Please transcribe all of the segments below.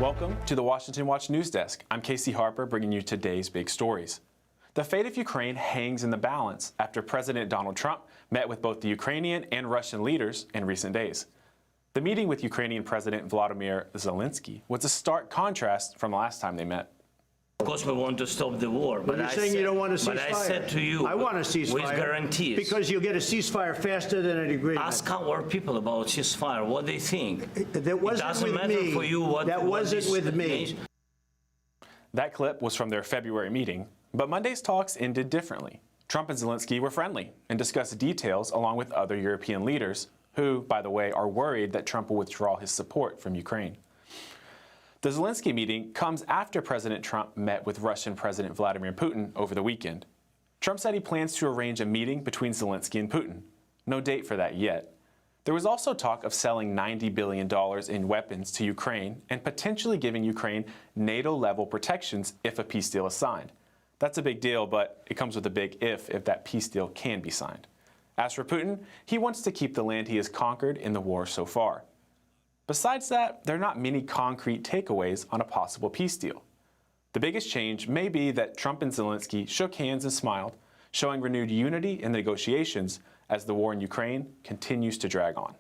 Welcome to the Washington Watch News Desk. I'm Casey Harper, bringing you today's big stories. The fate of Ukraine hangs in the balance after President Donald Trump met with both the Ukrainian and Russian leaders in recent days. The meeting with Ukrainian President Vladimir Zelensky was a stark contrast from the last time they met. Of course, we want to stop the war, but you're saying you don't want a ceasefire. But I said to you, I want a ceasefire with guarantees. Because you'll get a ceasefire faster than an agreement. Ask our people about ceasefire, what they think. That wasn't with me. For you what, that wasn't with me. That clip was from their February meeting, but Monday's talks ended differently. Trump and Zelensky were friendly and discussed details along with other European leaders who, by the way, are worried that Trump will withdraw his support from Ukraine. The Zelensky meeting comes after President Trump met with Russian President Vladimir Putin over the weekend. Trump said he plans to arrange a meeting between Zelensky and Putin. No date for that yet. There was also talk of selling $90 billion in weapons to Ukraine and potentially giving Ukraine NATO-level protections if a peace deal is signed. That's a big deal, but it comes with a big if that peace deal can be signed. As for Putin, he wants to keep the land he has conquered in the war so far. Besides that, there are not many concrete takeaways on a possible peace deal. The biggest change may be that Trump and Zelensky shook hands and smiled, showing renewed unity in the negotiations as the war in Ukraine continues to drag on.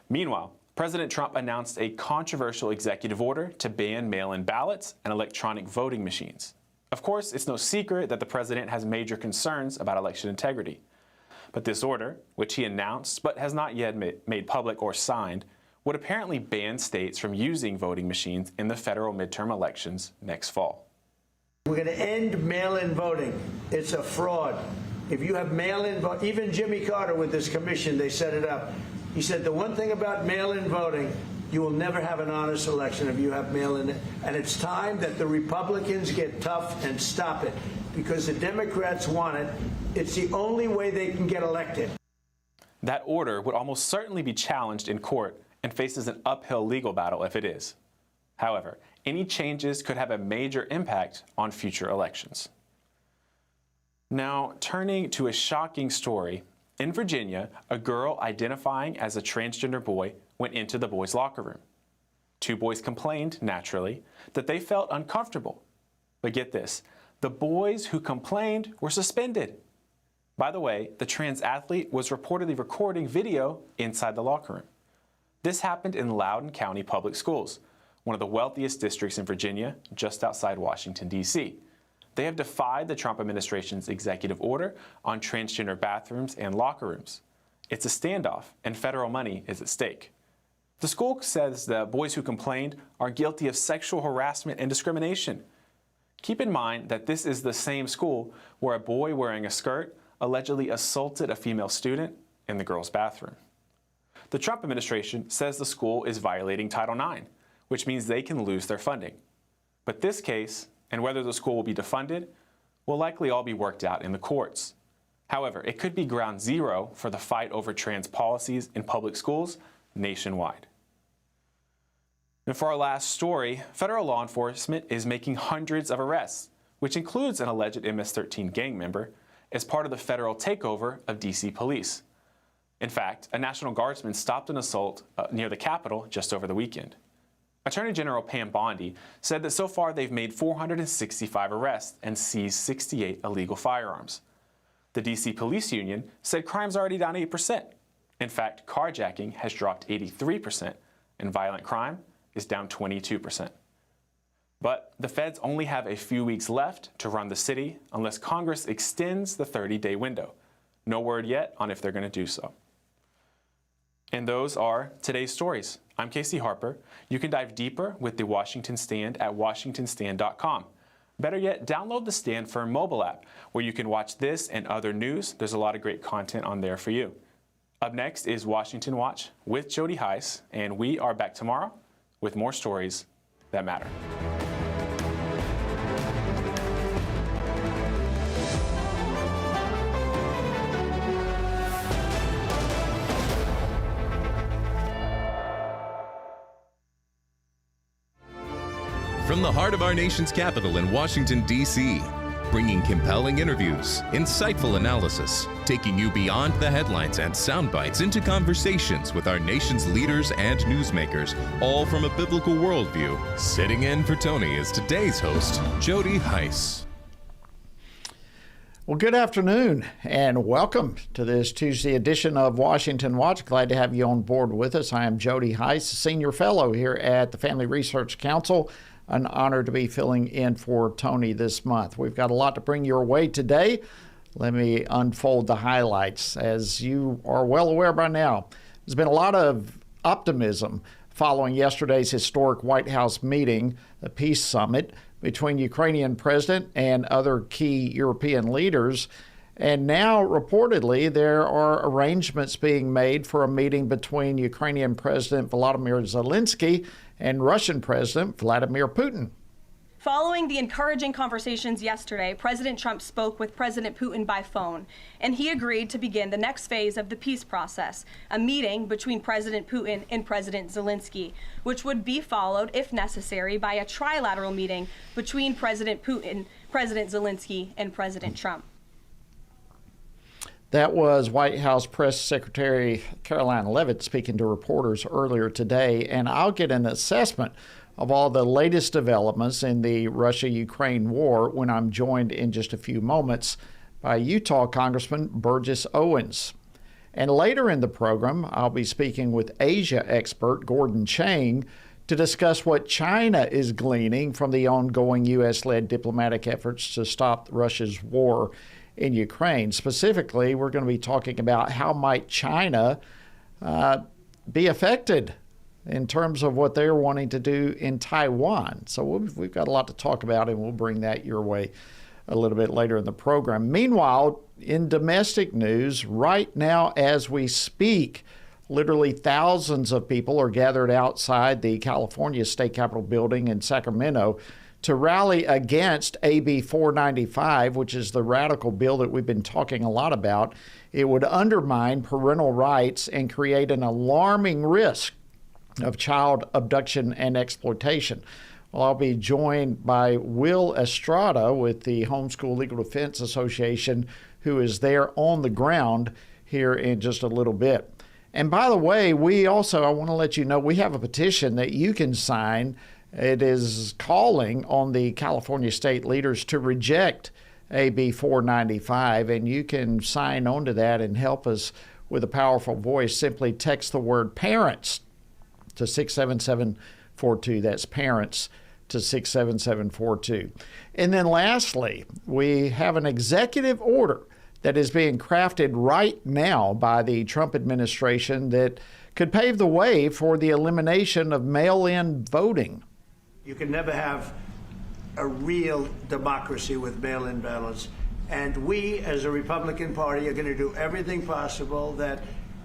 Meanwhile, President Trump announced a controversial executive order to ban mail-in ballots and electronic voting machines. Of course, it's no secret that the president has major concerns about election integrity. But this order, which he announced but has not yet made public or signed, would apparently ban states from using voting machines in the federal midterm elections next fall. We're going to end mail-in voting. It's a fraud. If you have mail-in vote, even Jimmy Carter with this commission, they set it up. He said the one thing about mail-in voting, you will never have an honest election if you have mail-in. And it's time that the Republicans get tough and stop it, because the Democrats want it. It's the only way they can get elected. That order would almost certainly be challenged in court and faces an uphill legal battle if it is. However, any changes could have a major impact on future elections. Now, turning to a shocking story, in Virginia, a girl identifying as a transgender boy went into the boys' locker room. Two boys complained, naturally, that they felt uncomfortable. But get this, the boys who complained were suspended. By the way, the trans athlete was reportedly recording video inside the locker room. This happened in Loudoun County Public Schools, one of the wealthiest districts in Virginia, just outside Washington, D.C. They have defied the Trump administration's executive order on transgender bathrooms and locker rooms. It's a standoff, and federal money is at stake. The school says the boys who complained are guilty of sexual harassment and discrimination. Keep in mind that this is the same school where a boy wearing a skirt allegedly assaulted a female student in the girls' bathroom. The Trump administration says the school is violating Title IX, which means they can lose their funding. But this case, and whether the school will be defunded, will likely all be worked out in the courts. However, it could be ground zero for the fight over trans policies in public schools nationwide. And for our last story, federal law enforcement is making hundreds of arrests, which includes an alleged MS-13 gang member, as part of the federal takeover of D.C. police. In fact, a National Guardsman stopped an assault near the Capitol just over the weekend. Attorney General Pam Bondi said that so far they've made 465 arrests and seized 68 illegal firearms. The D.C. Police Union said crime's already down 8%. In fact, carjacking has dropped 83%, and violent crime is down 22%. But the feds only have a few weeks left to run the city unless Congress extends the 30-day window. No word yet on if they're going to do so. And those are today's stories. I'm Casey Harper. You can dive deeper with the Washington Stand at washingtonstand.com. Better yet, download the Stand Firm mobile app, where you can watch this and other news. There's a lot of great content on there for you. Up next is Washington Watch with Jody Heiss, and we are back tomorrow with more stories that matter. From the heart of our nation's capital in Washington, D.C., bringing compelling interviews, insightful analysis, taking you beyond the headlines and sound bites into conversations with our nation's leaders and newsmakers, all from a biblical worldview. Sitting in for Tony is today's host, Jody Heiss. Well, good afternoon and welcome to this Tuesday edition of Washington Watch. Glad to have you on board with us. I am Jody Heiss, Senior Fellow here at the Family Research Council. An honor to be filling in for Tony this month. We've got a lot to bring your way today. Let me unfold the highlights. As you are well aware by now, there's been a lot of optimism following yesterday's historic White House meeting, the Peace Summit, between Ukrainian president and other key European leaders. And now, reportedly, there are arrangements being made for a meeting between Ukrainian President Volodymyr Zelensky and Russian President Vladimir Putin. Following the encouraging conversations yesterday, President Trump spoke with President Putin by phone, and he agreed to begin the next phase of the peace process, a meeting between President Putin and President Zelensky, which would be followed, if necessary, by a trilateral meeting between President Putin, President Zelensky, and President Trump. That was White House Press Secretary Caroline Leavitt speaking to reporters earlier today, and I'll get an assessment of all the latest developments in the Russia-Ukraine war when I'm joined in just a few moments by Utah Congressman Burgess Owens. And later in the program, I'll be speaking with Asia expert Gordon Chang to discuss what China is gleaning from the ongoing U.S.-led diplomatic efforts to stop Russia's war in Ukraine. Specifically, we're going to be talking about how might China be affected in terms of what they're wanting to do in Taiwan. So we've got a lot to talk about, and we'll bring that your way a little bit later in the program. Meanwhile, in domestic news, right now as we speak, literally thousands of people are gathered outside the California State Capitol building in Sacramento to rally against AB 495, which is the radical bill that we've been talking a lot about. It would undermine parental rights and create an alarming risk of child abduction and exploitation. Well, I'll be joined by Will Estrada with the Homeschool Legal Defense Association, who is there on the ground here in just a little bit. And by the way, I want to let you know, we have a petition that you can sign. It is calling on the California state leaders to reject AB 495, and you can sign on to that and help us with a powerful voice. Simply text the word parents to 67742. That's parents to 67742. And then lastly, we have an executive order that is being crafted right now by the Trump administration that could pave the way for the elimination of mail-in voting. You can never have a real democracy with mail-in ballots. And we, as a Republican Party, are going to do everything possible that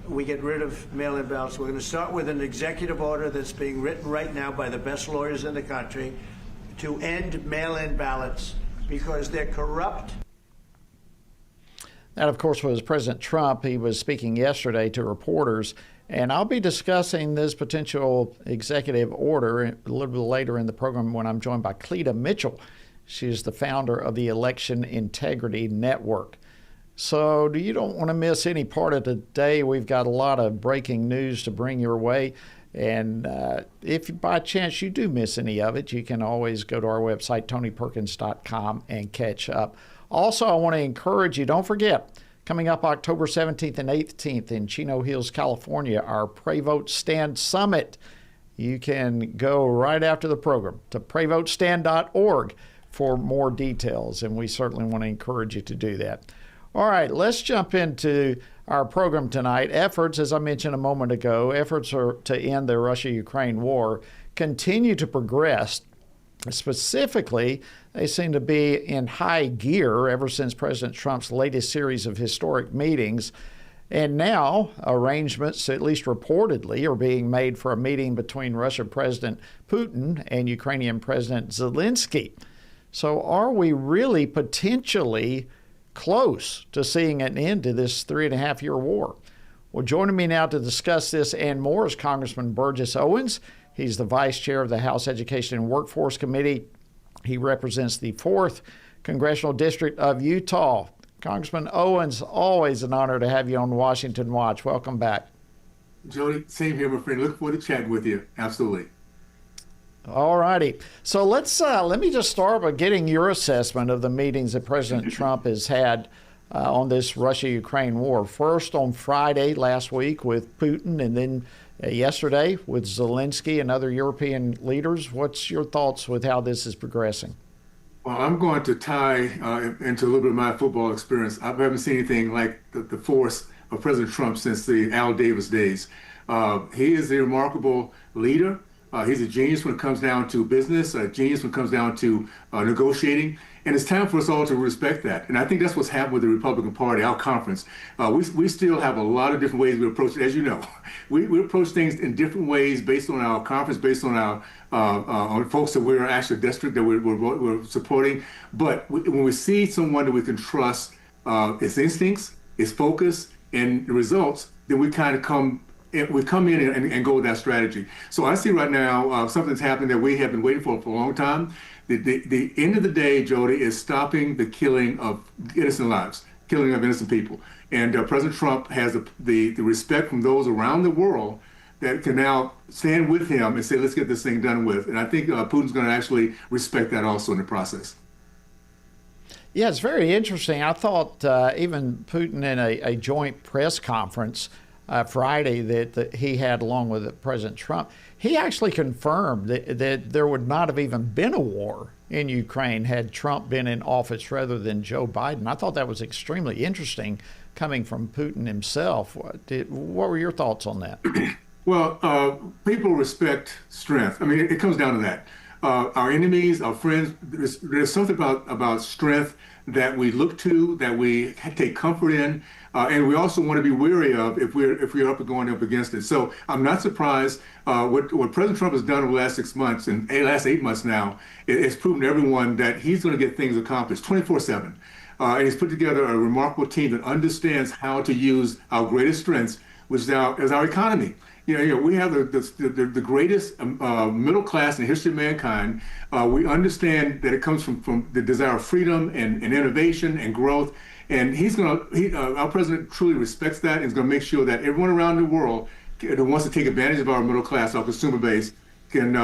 we get rid of mail-in ballots. We're going to start with an executive order that's being written right now by the best lawyers in the country to end mail-in ballots because they're corrupt. That, of course, was President Trump. He was speaking yesterday to reporters. And I'll be discussing this potential executive order a little bit later in the program when I'm joined by Cleta Mitchell. She's the founder of the Election Integrity Network. So you don't want to miss any part of today. We've got a lot of breaking news to bring your way. And if by chance you do miss any of it, you can always go to our website, tonyperkins.com, and catch up. Also, I want to encourage you, don't forget, coming up October 17th and 18th in Chino Hills, California, our Pray Vote Stand Summit. You can go right after the program to prayvotestand.org for more details, and we certainly want to encourage you to do that. All right, let's jump into our program tonight. Efforts, as I mentioned a moment ago, to end the Russia-Ukraine war continue to progress. Specifically, they seem to be in high gear ever since President Trump's latest series of historic meetings. And now arrangements, at least reportedly, are being made for a meeting between Russian President Putin and Ukrainian President Zelensky. So are we really potentially close to seeing an end to this 3.5-year war? Well, joining me now to discuss this and more is Congressman Burgess Owens. He's the vice chair of the House Education and Workforce Committee. He represents the 4th Congressional District of Utah. Congressman Owens, always an honor to have you on Washington Watch. Welcome back. Jody, same here, my friend. Look forward to chatting with you. Absolutely. All righty. So let me just start by getting your assessment of the meetings that President Trump has had on this Russia-Ukraine war. First on Friday last week with Putin, and then yesterday with Zelensky and other European leaders. What's your thoughts with how this is progressing? Well, I'm going to tie into a little bit of my football experience. I haven't seen anything like the force of President Trump since the Al Davis days. He is a remarkable leader. He's a genius when it comes down to business, a genius when it comes down to negotiating. And it's time for us all to respect that. And I think that's what's happened with the Republican Party, our conference. We still have a lot of different ways we approach it. As you know, we approach things in different ways based on our conference, based on our on folks that we're actually district that we're supporting. But when we see someone that we can trust, its instincts, its focus, and the results, then we kind of come in and go with that strategy. So I see right now something's happening that we have been waiting for a long time. The end of the day, Jody, is stopping the killing of innocent lives, killing of innocent people. And President Trump has the respect from those around the world that can now stand with him and say, let's get this thing done with. And I think Putin's going to actually respect that also in the process. Yeah, it's very interesting. I thought even Putin in a joint press conference Friday that he had along with President Trump, he actually confirmed that there would not have even been a war in Ukraine had Trump been in office rather than Joe Biden. I thought that was extremely interesting coming from Putin himself. What were your thoughts on that? Well, people respect strength. I mean, it comes down to that. Our enemies, our friends, there's something about strength that we look to, that we take comfort in, and we also want to be wary of if we're going up against it. So I'm not surprised. What President Trump has done over the last 6 months and last 8 months now, it's proven to everyone that he's going to get things accomplished 24/7. And he's put together a remarkable team that understands how to use our greatest strengths, which is our economy. You know, we have the greatest middle class in the history of mankind. We understand that it comes from the desire of freedom and innovation and growth. And our president truly respects that and is going to make sure that everyone around the world that wants to take advantage of our middle class, our consumer base, can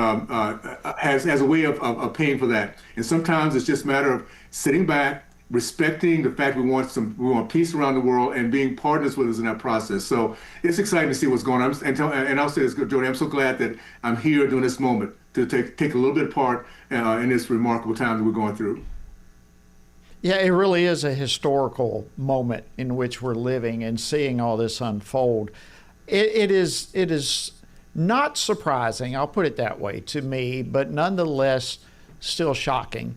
has a way of paying for that. And sometimes it's just a matter of sitting back, respecting the fact we want peace around the world and being partners with us in that process. So it's exciting to see what's going on. And I'll say this, Jody, I'm so glad that I'm here during this moment to take a little bit of part in this remarkable time that we're going through. Yeah, it really is a historical moment in which we're living and seeing all this unfold. It is not surprising, I'll put it that way, to me, but nonetheless still shocking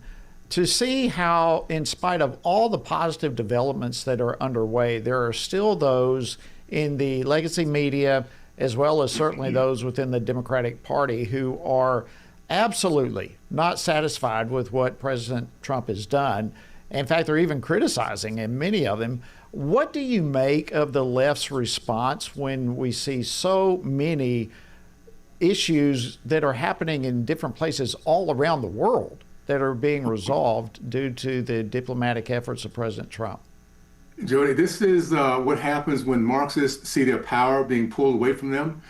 to see how, in spite of all the positive developments that are underway, there are still those in the legacy media, as well as certainly those within the Democratic Party, who are absolutely not satisfied with what President Trump has done. In fact, they're even criticizing him, many of them. What do you make of the left's response when we see so many issues that are happening in different places all around the world that are being resolved due to the diplomatic efforts of President Trump? Jody, this is what happens when Marxists see their power being pulled away from them.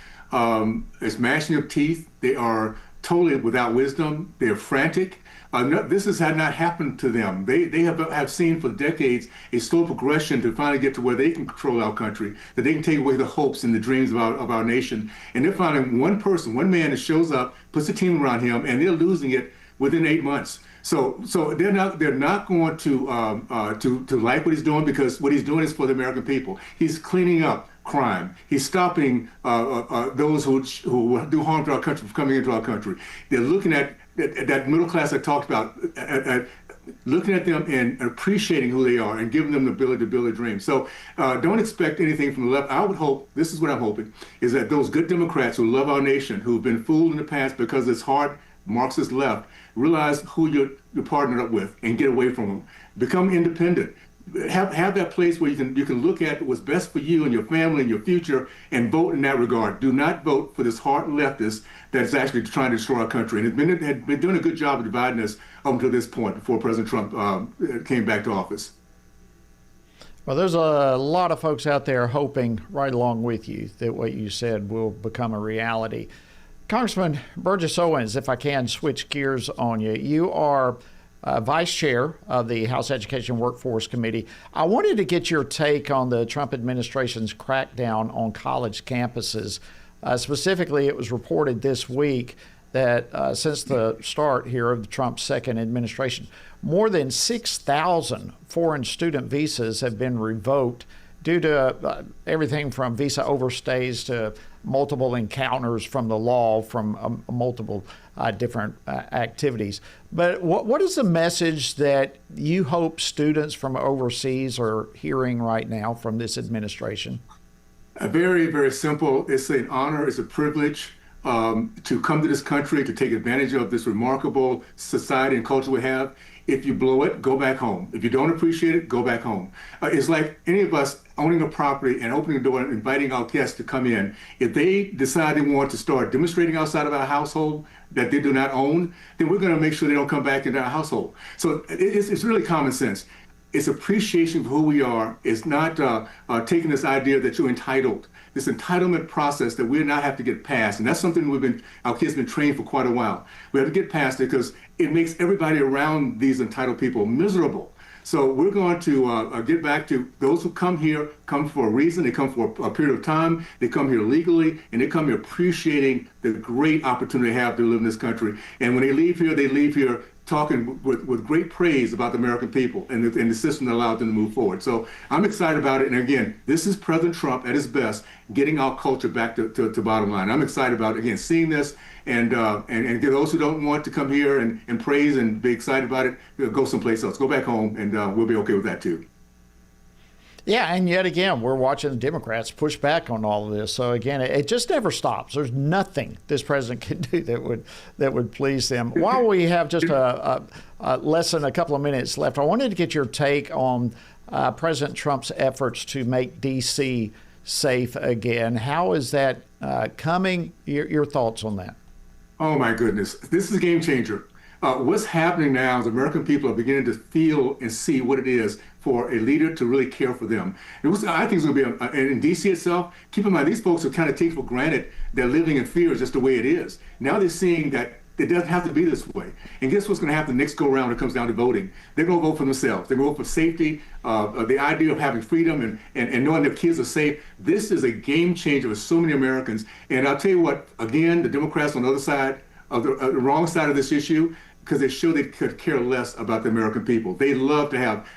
It's gnashing of teeth. They are totally without wisdom. They're frantic. This has not happened to them. They have seen for decades a slow progression to finally get to where they can control our country, that they can take away the hopes and the dreams of our nation. And they're finding one person, one man that shows up, puts a team around him, and they're losing it within 8 months. So they're not going to like what he's doing, because what he's doing is for the American people. He's cleaning up crime. He's stopping those who do harm to our country from coming into our country. They're looking at that middle class I talked about, looking at them and appreciating who they are and giving them the ability to build a dream. So don't expect anything from the left. I would hope, this is what I'm hoping, is that those good Democrats who love our nation, who've been fooled in the past because it's hard Marxist left, realize who you're partnered up with and get away from them. Become independent. have that place where you can look at what's best for you and your family and your future and vote in that regard. Do not vote for this hard leftist that's actually trying to destroy our country. And had been doing a good job of dividing us up until this point before President Trump came back to office. Well, there's a lot of folks out there hoping right along with you that what you said will become a reality. Congressman Burgess Owens, if I can switch gears on you, you are Vice Chair of the House Education Workforce Committee. I wanted to get your take on the Trump administration's crackdown on college campuses. Specifically, it was reported this week that since the start here of the Trump second administration, more than 6,000 foreign student visas have been revoked due to everything from visa overstays to multiple encounters from the law from multiple different activities. But what is the message that you hope students from overseas are hearing right now from this administration? Very, very simple. It's an honor, it's a privilege to come to this country, to take advantage of this remarkable society and culture we have. If you blow it, go back home. If you don't appreciate it, go back home. It's like any of us owning a property and opening the door and inviting our guests to come in. If they decide they want to start demonstrating outside of our household that they do not own, then we're going to make sure they don't come back into our household. So it's really common sense. It's appreciation for who we are. It's not taking this idea that you're entitled. This entitlement process that we not have to get past, and that's something our kids have been trained for quite a while. We have to get past it because it makes everybody around these entitled people miserable. So we're going to get back to those who come here, come for a reason. They come for a period of time. They come here legally, and they come here appreciating the great opportunity they have to live in this country. And when they leave here talking with great praise about the American people and the system that allowed them to move forward. So I'm excited about it. And again, this is President Trump at his best, getting our culture back to bottom line. I'm excited about, again, seeing this and get those who don't want to come here and praise and be excited about it, go someplace else. Go back home, and we'll be okay with that too. Yeah, and yet again, we're watching the Democrats push back on all of this. So again, it just never stops. There's nothing this president can do that would please them. While we have just less than a couple of minutes left, I wanted to get your take on President Trump's efforts to make D.C. safe again. How is that coming? Your thoughts on that? Oh my goodness, this is a game changer. What's happening now is American people are beginning to feel and see what it is for a leader to really care for them. I think it's going to be, in D.C. itself, keep in mind, these folks are kind of taking for granted that living in fear is just the way it is. Now they're seeing that it doesn't have to be this way. And guess what's going to happen next go around when it comes down to voting? They're going to vote for themselves. They're going to vote for safety, the idea of having freedom and knowing their kids are safe. This is a game changer for so many Americans. And I'll tell you what, again, the Democrats on the other side, of the wrong side of this issue, because they show they could care less about the American people. They love to have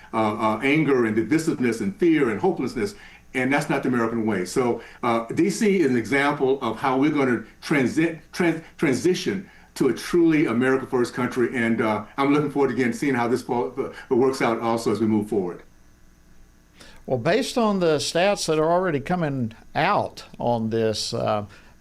anger and divisiveness and fear and hopelessness, and that's not the American way. So D.C. is an example of how we're going to transition to a truly America First country, and I'm looking forward to, again, seeing how this works out also as we move forward. Well, based on the stats that are already coming out on this,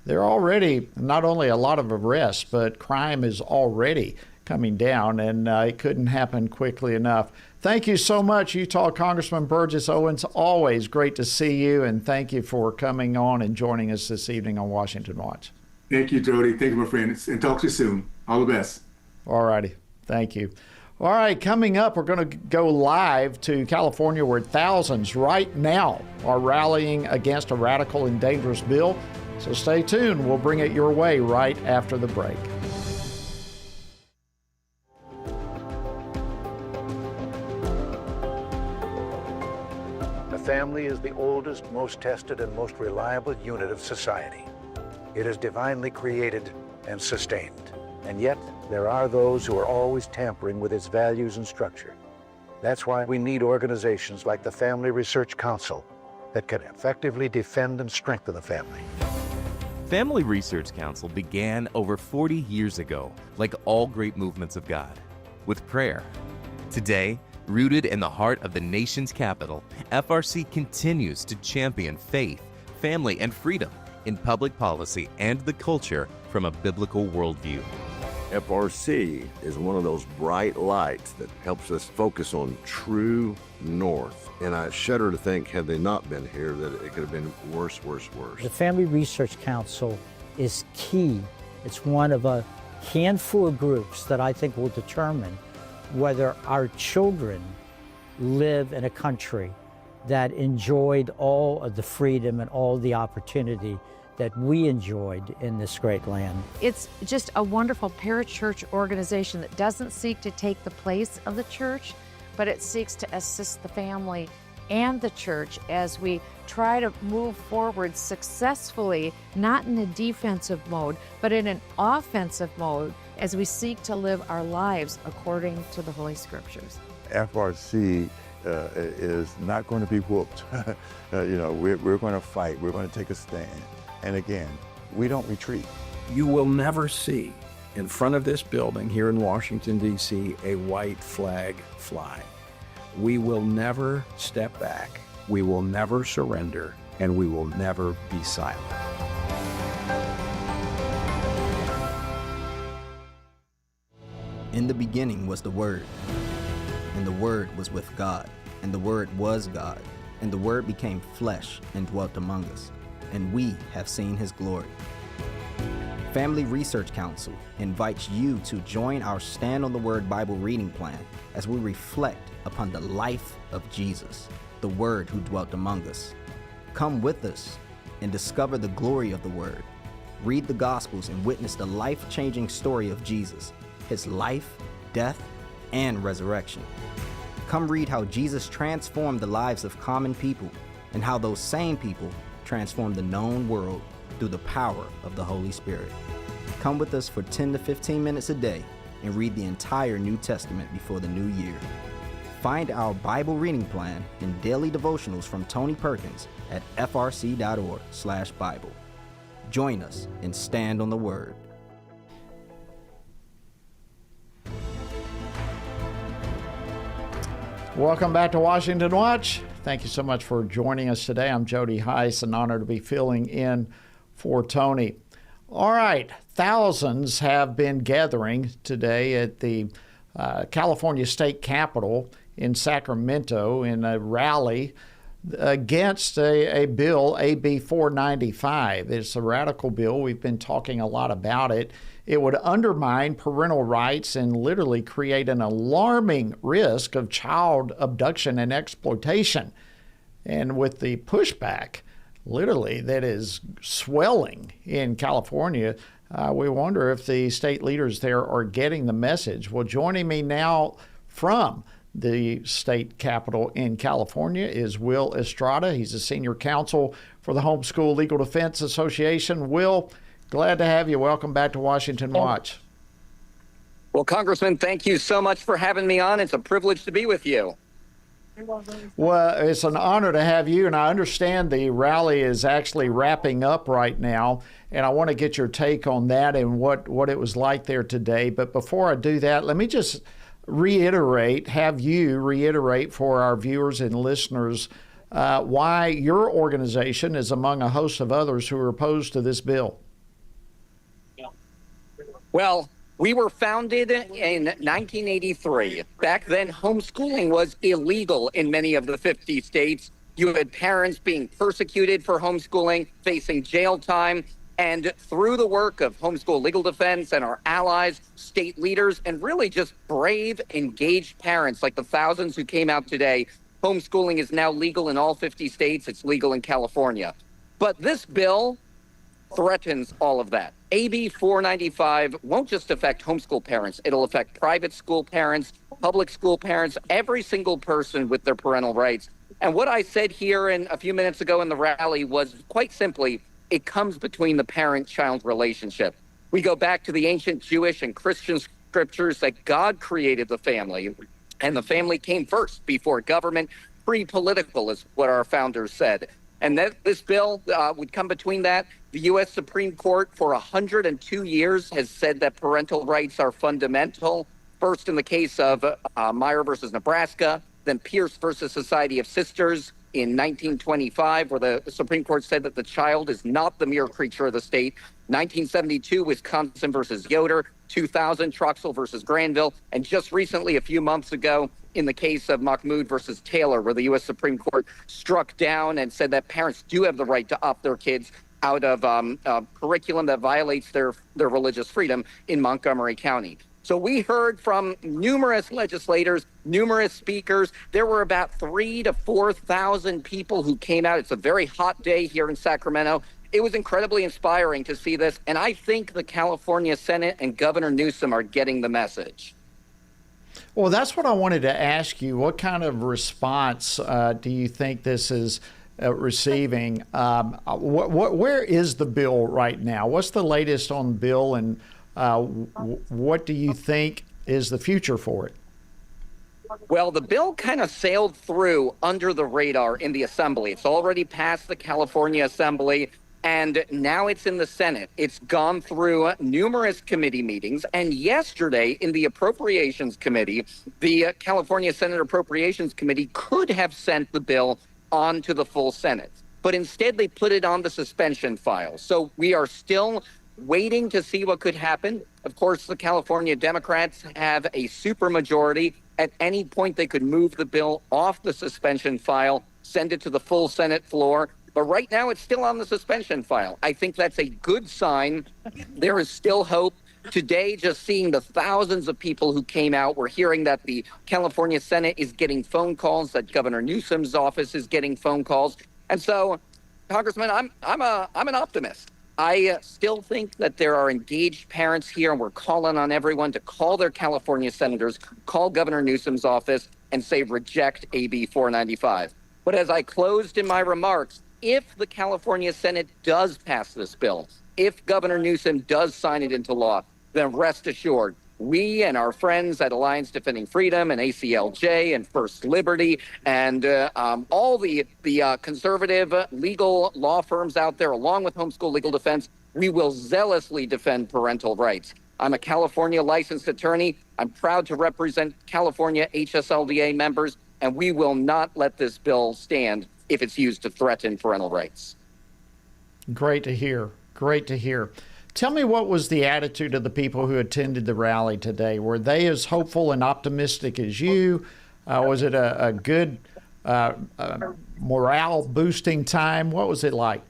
there are already not only a lot of arrests, but crime is already coming down, and it couldn't happen quickly enough. Thank you so much, Utah Congressman Burgess Owens. Always great to see you, and thank you for coming on and joining us this evening on Washington Watch. Thank you, Jody. Thank you, my friend, and talk to you soon. All the best. All righty. Thank you. All right, coming up, we're going to go live to California, where thousands right now are rallying against a radical and dangerous bill. So stay tuned. We'll bring it your way right after the break. The family is the oldest, most tested, and most reliable unit of society. It is divinely created and sustained. And yet, there are those who are always tampering with its values and structure. That's why we need organizations like the Family Research Council that can effectively defend and strengthen the family. Family Research Council began over 40 years ago, like all great movements of God, with prayer. Today, rooted in the heart of the nation's capital, FRC continues to champion faith, family, and freedom in public policy and the culture from a biblical worldview. FRC is one of those bright lights that helps us focus on true north. And I shudder to think, had they not been here, that it could have been worse. The Family Research Council is key. It's one of a handful of groups that I think will determine whether our children live in a country that enjoyed all of the freedom and all the opportunity that we enjoyed in this great land. It's just a wonderful parachurch organization that doesn't seek to take the place of the church, but it seeks to assist the family and the church as we try to move forward successfully, not in a defensive mode, but in an offensive mode as we seek to live our lives according to the Holy Scriptures. FRC is not going to be whooped. We're going to fight. We're going to take a stand. And again, we don't retreat. You will never see in front of this building here in Washington, D.C., a white flag fly. We will never step back. We will never surrender, and we will never be silent. In the beginning was the Word, and the Word was with God, and the Word was God, and the Word became flesh and dwelt among us, and we have seen His glory. Family Research Council invites you to join our Stand on the Word Bible reading plan as we reflect upon the life of Jesus, the Word who dwelt among us. Come with us and discover the glory of the Word. Read the Gospels and witness the life-changing story of Jesus, His life, death, and resurrection. Come read how Jesus transformed the lives of common people and how those same people transformed the known world through the power of the Holy Spirit. Come with us for 10 to 15 minutes a day and read the entire New Testament before the new year. Find our Bible reading plan and daily devotionals from Tony Perkins at frc.org/Bible. Join us and stand on the Word. Welcome back to Washington Watch. Thank you so much for joining us today. I'm Jody Heiss, an honor to be filling in for Tony. All right, thousands have been gathering today at the California State Capitol in Sacramento in a rally against a bill, AB 495. It's a radical bill. We've been talking a lot about it. It would undermine parental rights and literally create an alarming risk of child abduction and exploitation. And with the pushback, literally, that is swelling in California, we wonder if the state leaders there are getting the message. Well, joining me now from the state capitol in California is Will Estrada. He's a senior counsel for the Homeschool Legal Defense Association. Will, glad to have you. Welcome back to Washington Watch. Well, Congressman, thank you so much for having me on. It's a privilege to be with you. Well, it's an honor to have you, and I understand the rally is actually wrapping up right now, and I want to get your take on that and what it was like there today. But before I do that, let me just have you reiterate for our viewers and listeners why your organization is among a host of others who are opposed to this bill. Well, we were founded in 1983. Back then, homeschooling was illegal in many of the 50 states. You had parents being persecuted for homeschooling, facing jail time. And through the work of Homeschool Legal Defense and our allies, state leaders, and really just brave, engaged parents like the thousands who came out today, homeschooling is now legal in all 50 states. It's legal in California. But this bill threatens all of that. AB 495 won't just affect homeschool parents. It'll affect private school parents, public school parents, every single person with their parental rights. And what I said here a few minutes ago in the rally was quite simply, it comes between the parent-child relationship. We go back to the ancient Jewish and Christian scriptures that God created the family, and the family came first before government. Pre-political is what our founders said. And that this bill would come between that. The U.S. Supreme Court for 102 years has said that parental rights are fundamental. First in the case of Meyer versus Nebraska, then Pierce versus Society of Sisters in 1925, where the Supreme Court said that the child is not the mere creature of the state. 1972, Wisconsin versus Yoder. 2000, Troxel versus Granville, and just recently, a few months ago, in the case of Mahmoud versus Taylor, where the U.S. Supreme Court struck down and said that parents do have the right to opt their kids out of curriculum that violates their religious freedom in Montgomery County. So we heard from numerous legislators, numerous speakers. There were about 3,000 to 4,000 people who came out. It's a very hot day here in Sacramento. It was incredibly inspiring to see this. And I think the California Senate and Governor Newsom are getting the message. Well, that's what I wanted to ask you. What kind of response do you think this is receiving? Where is the bill right now? What's the latest on the bill, and what do you think is the future for it? Well, the bill kind of sailed through under the radar in the Assembly. It's already passed the California Assembly, and now it's in the Senate. It's gone through numerous committee meetings, and yesterday in the Appropriations Committee, the California Senate Appropriations Committee could have sent the bill on to the full Senate, but instead they put it on the suspension file. So we are still waiting to see what could happen. Of course, the California Democrats have a supermajority. At any point, they could move the bill off the suspension file, send it to the full Senate floor. But right now, it's still on the suspension file. I think that's a good sign. There is still hope. Today, just seeing the thousands of people who came out, we're hearing that the California Senate is getting phone calls, that Governor Newsom's office is getting phone calls. And so, Congressman, I'm an optimist. I still think that there are engaged parents here, and we're calling on everyone to call their California senators, call Governor Newsom's office, and say reject AB 495. But as I closed in my remarks, if the California Senate does pass this bill, if Governor Newsom does sign it into law, then rest assured, we and our friends at Alliance Defending Freedom and ACLJ and First Liberty and all the conservative legal law firms out there, along with Homeschool Legal Defense, we will zealously defend parental rights. I'm a California licensed attorney. I'm proud to represent California HSLDA members, and we will not let this bill stand if it's used to threaten parental rights. Great to hear. Great to hear. Tell me, what was the attitude of the people who attended the rally today? Were they as hopeful and optimistic as you? Was it a good morale-boosting time? What was it like?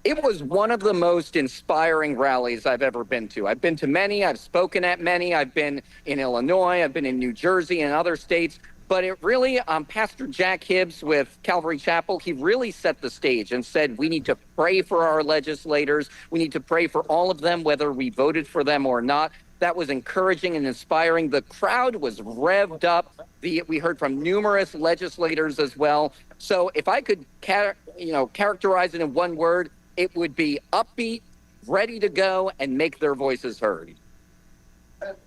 It was one of the most inspiring rallies I've ever been to. I've been to many. I've spoken at many. I've been in Illinois. I've been in New Jersey and other states. But it really, Pastor Jack Hibbs with Calvary Chapel, he really set the stage and said, we need to pray for our legislators. We need to pray for all of them, whether we voted for them or not. That was encouraging and inspiring. The crowd was revved up. We heard from numerous legislators as well. So if I could characterize it in one word, it would be upbeat, ready to go, and make their voices heard.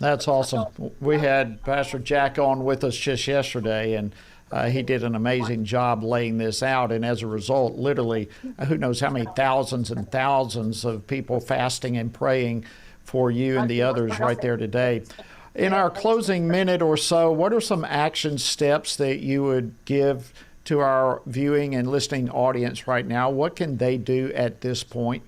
That's awesome. We had Pastor Jack on with us just yesterday, and he did an amazing job laying this out. And as a result, literally, who knows how many thousands and thousands of people fasting and praying for you and the others right there today. In our closing minute or so, what are some action steps that you would give to our viewing and listening audience right now? What can they do at this point?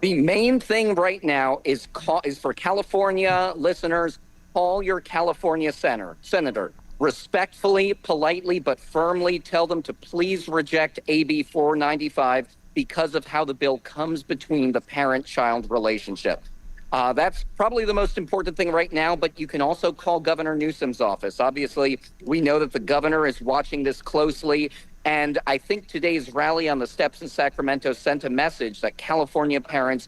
The main thing right now is for California listeners, call your California senator. Respectfully, politely, but firmly tell them to please reject AB 495 because of how the bill comes between the parent-child relationship. That's probably the most important thing right now, but you can also call Governor Newsom's office. Obviously, we know that the governor is watching this closely. And I think today's rally on the steps in Sacramento sent a message that California parents,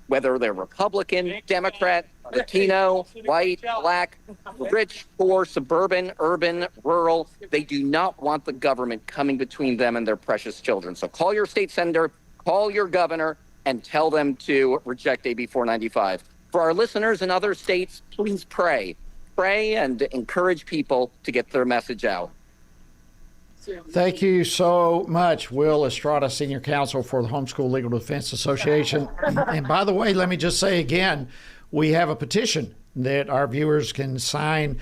whether they're Republican, Democrat, Latino, white, black, rich, poor, suburban, urban, rural, they do not want the government coming between them and their precious children. So call your state senator, call your governor, and tell them to reject AB 495. For our listeners in other states, please pray. Pray and encourage people to get their message out. Thank you so much, Will Estrada, Senior Counsel for the Homeschool Legal Defense Association. And by the way, let me just say again, we have a petition that our viewers can sign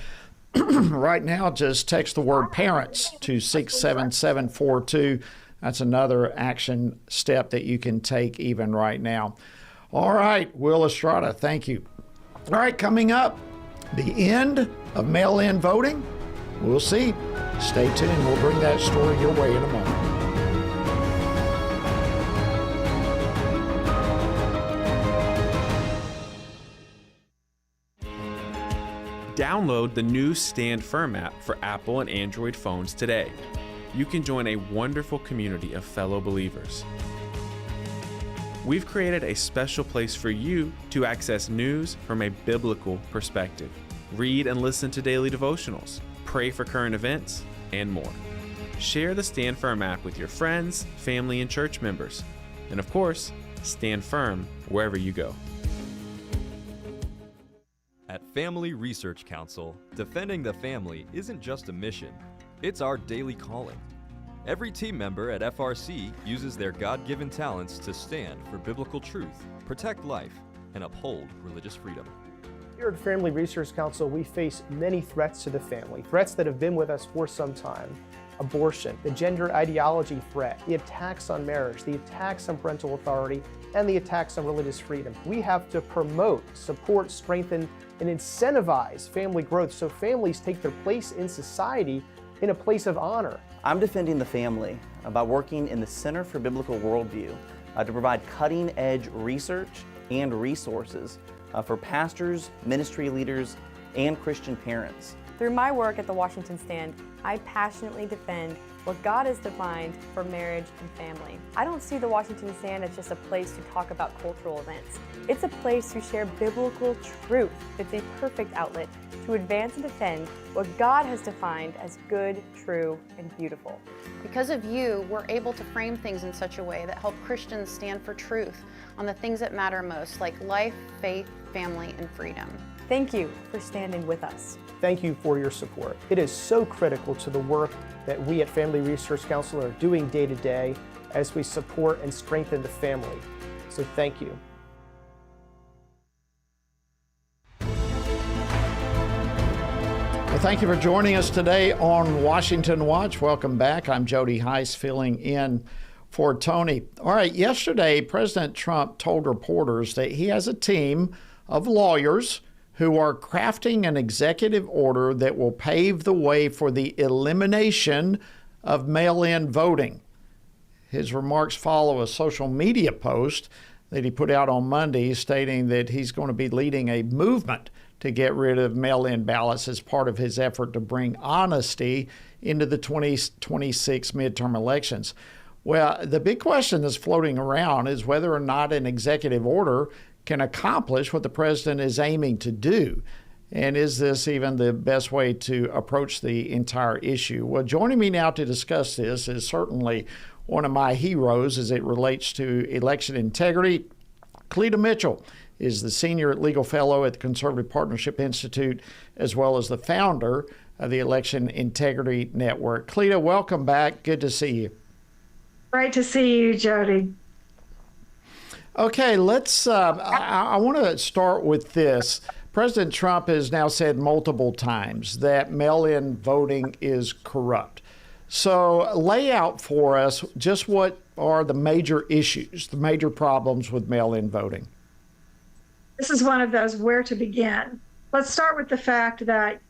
right now. Just text the word parents to 67742. That's another action step that you can take even right now. All right, Will Estrada, thank you. All right, coming up, the end of mail-in voting. We'll see. Stay tuned. We'll bring that story your way in a moment. Download the new Stand Firm app for Apple and Android phones today. You can join a wonderful community of fellow believers. We've created a special place for you to access news from a biblical perspective. Read and listen to daily devotionals, pray for current events, and more. Share the Stand Firm app with your friends, family, and church members. And of course, stand firm wherever you go. At Family Research Council, defending the family isn't just a mission, it's our daily calling. Every team member at FRC uses their God-given talents to stand for biblical truth, protect life, and uphold religious freedom. Here at Family Research Council, we face many threats to the family, threats that have been with us for some time. Abortion, the gender ideology threat, the attacks on marriage, the attacks on parental authority, and the attacks on religious freedom. We have to promote, support, strengthen, and incentivize family growth so families take their place in society in a place of honor. I'm defending the family by working in the Center for Biblical Worldview to provide cutting-edge research and resources for pastors, ministry leaders, and Christian parents. Through my work at the Washington Stand, I passionately defend what God has defined for marriage and family. I don't see the Washington Stand as just a place to talk about cultural events. It's a place to share biblical truth. It's a perfect outlet to advance and defend what God has defined as good, true, and beautiful. Because of you, we're able to frame things in such a way that help Christians stand for truth on the things that matter most, like life, faith, family, and freedom. Thank you for standing with us. Thank you for your support. It is so critical to the work that we at Family Research Council are doing day to day as we support and strengthen the family. So thank you. Well, thank you for joining us today on Washington Watch. Welcome back. I'm Jody Heiss filling in for Tony. All right, yesterday, President Trump told reporters that he has a team of lawyers who are crafting an executive order that will pave the way for the elimination of mail-in voting. His remarks follow a social media post that he put out on Monday stating that he's going to be leading a movement to get rid of mail-in ballots as part of his effort to bring honesty into the 2026 midterm elections. Well, the big question that's floating around is whether or not an executive order can accomplish what the president is aiming to do. And is this even the best way to approach the entire issue? Well, joining me now to discuss this is certainly one of my heroes as it relates to election integrity. Cleta Mitchell is the senior legal fellow at the Conservative Partnership Institute, as well as the founder of the Election Integrity Network. Cleta, welcome back. Good to see you. Great to see you, Jody. Okay, let's. I want to start with this. President Trump has now said multiple times that mail-in voting is corrupt. So lay out for us just what are the major issues, the major problems with mail-in voting. This is one of those where to begin. Let's start with the fact that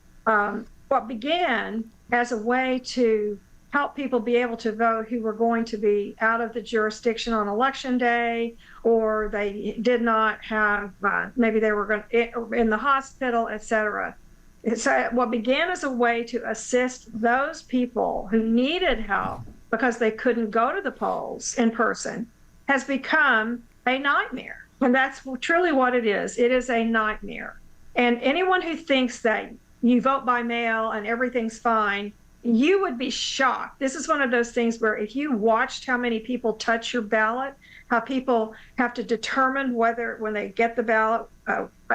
what began as a way to help people be able to vote who were going to be out of the jurisdiction on election day, or they did not have, maybe they were in the hospital, etc. So what began as a way to assist those people who needed help because they couldn't go to the polls in person has become a nightmare. And that's truly what it is. It is a nightmare. And anyone who thinks that you vote by mail and everything's fine, you would be shocked. This is one of those things where if you watched how many people touch your ballot, how people have to determine whether, when they get the ballot,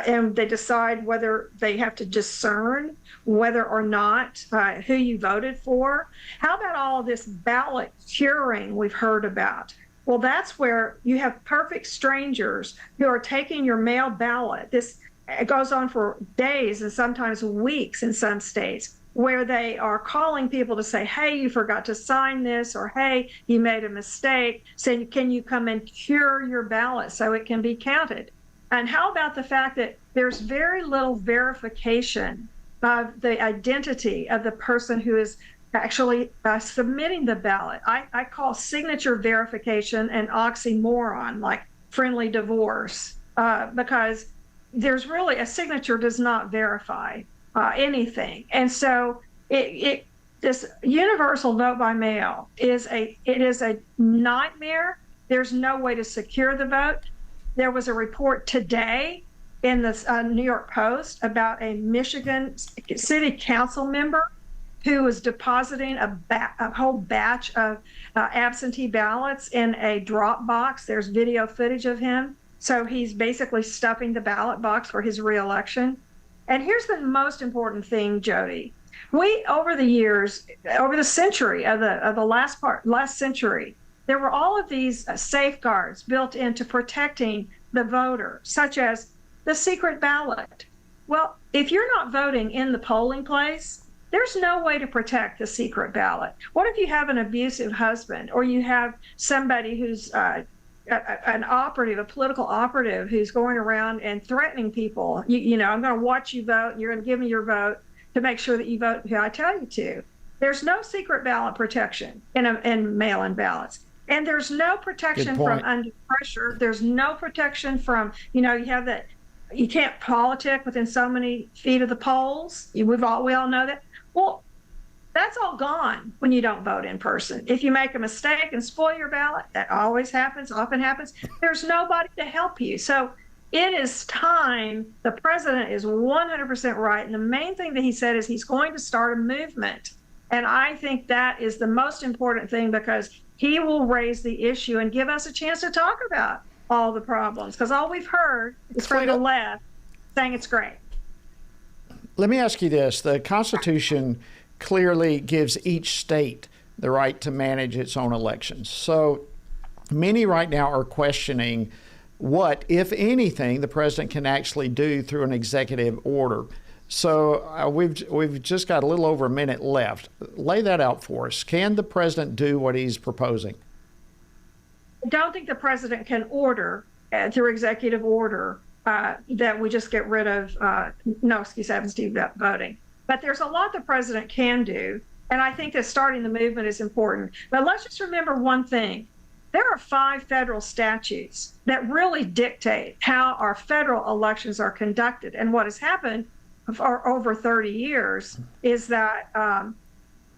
and they decide whether they have to discern whether or not who you voted for. How about all of this ballot curing we've heard about? Well, that's where you have perfect strangers who are taking your mail ballot. It goes on for days and sometimes weeks in some states. where they are calling people to say, hey, you forgot to sign this, or hey, you made a mistake, saying, can you come and cure your ballot so it can be counted? And how about the fact that there's very little verification of the identity of the person who is actually submitting the ballot? I call signature verification an oxymoron, like friendly divorce, because there's really, a signature does not verify anything. And so this universal vote by mail is a nightmare. There's no way to secure the vote. There was a report today in the New York Post about a Michigan city council member who was depositing a whole batch of absentee ballots in a drop box. There's video footage of him. So he's basically stuffing the ballot box for his reelection. And here's the most important thing, Jody. We, over the years, over the century of the last century, there were all of these safeguards built into protecting the voter, such as the secret ballot. Well, if you're not voting in the polling place, there's no way to protect the secret ballot. What if you have an abusive husband, or you have somebody who's an operative, a political operative, who's going around and threatening people? You know, I'm going to watch you vote, and you're going to give me your vote to make sure that you vote who I tell you to. There's no secret ballot protection in mail-in ballots. And there's no protection from under pressure. There's no protection from, you have that, you can't politic within so many feet of the polls. We all know that. Well, that's all gone when you don't vote in person. If you make a mistake and spoil your ballot, that always happens, often happens, there's nobody to help you. So it is time. The president is 100% right. And the main thing that he said is he's going to start a movement. And I think that is the most important thing, because he will raise the issue and give us a chance to talk about all the problems. Because all we've heard is from the left saying it's great. Let me ask you this. The Constitution clearly gives each state the right to manage its own elections. So many right now are questioning what, if anything, the president can actually do through an executive order. So we've just got a little over a minute left. Lay that out for us. Can the president do what he's proposing? I don't think the president can order through executive order that we just get rid of absentee voting. But there's a lot the president can do, and I think that starting the movement is important. But let's just remember one thing. There are 5 federal statutes that really dictate how our federal elections are conducted. And what has happened for over 30 years is that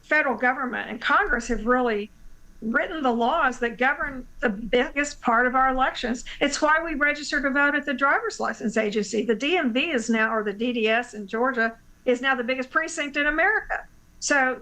federal government and Congress have really written the laws that govern the biggest part of our elections. It's why we register to vote at the driver's license agency. The DMV is now, or the DDS in Georgia, is now the biggest precinct in America. So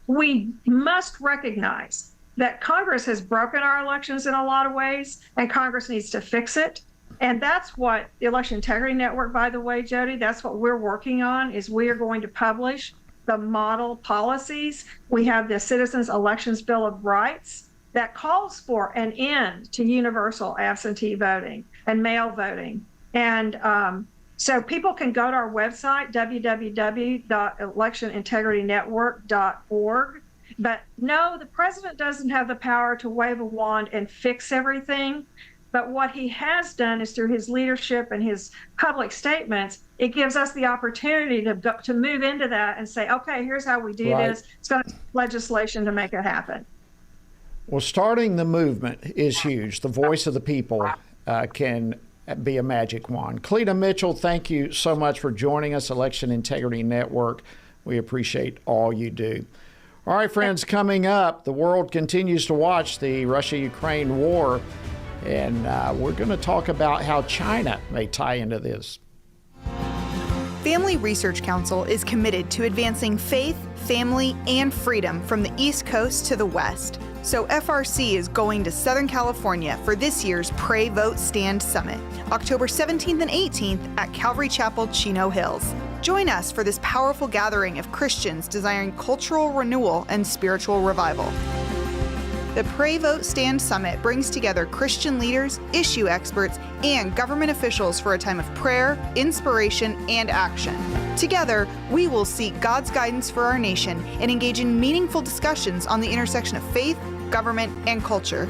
we must recognize that Congress has broken our elections in a lot of ways, and Congress needs to fix it. And that's what the Election Integrity Network, by the way, Jody, that's what we're working on, is we are going to publish the model policies. We have the Citizens Elections Bill of Rights that calls for an end to universal absentee voting and mail voting. And so people can go to our website, www.electionintegritynetwork.org. But no, the president doesn't have the power to wave a wand and fix everything. But what he has done is, through his leadership and his public statements, it gives us the opportunity to move into that and say, okay, here's how we do this. It's going to take legislation to make it happen. Well, starting the movement is huge. The voice of the people can be a magic wand. Cleta Mitchell, thank you so much for joining us, Election Integrity Network. We appreciate all you do. All right, friends, coming up, the world continues to watch the Russia-Ukraine war, and we're going to talk about how China may tie into this. Family Research Council is committed to advancing faith, family, and freedom from the East Coast to the West. So FRC is going to Southern California for this year's Pray, Vote, Stand Summit, October 17th and 18th at Calvary Chapel, Chino Hills. Join us for this powerful gathering of Christians desiring cultural renewal and spiritual revival. The Pray, Vote, Stand Summit brings together Christian leaders, issue experts, and government officials for a time of prayer, inspiration, and action. Together, we will seek God's guidance for our nation and engage in meaningful discussions on the intersection of faith, government, and culture.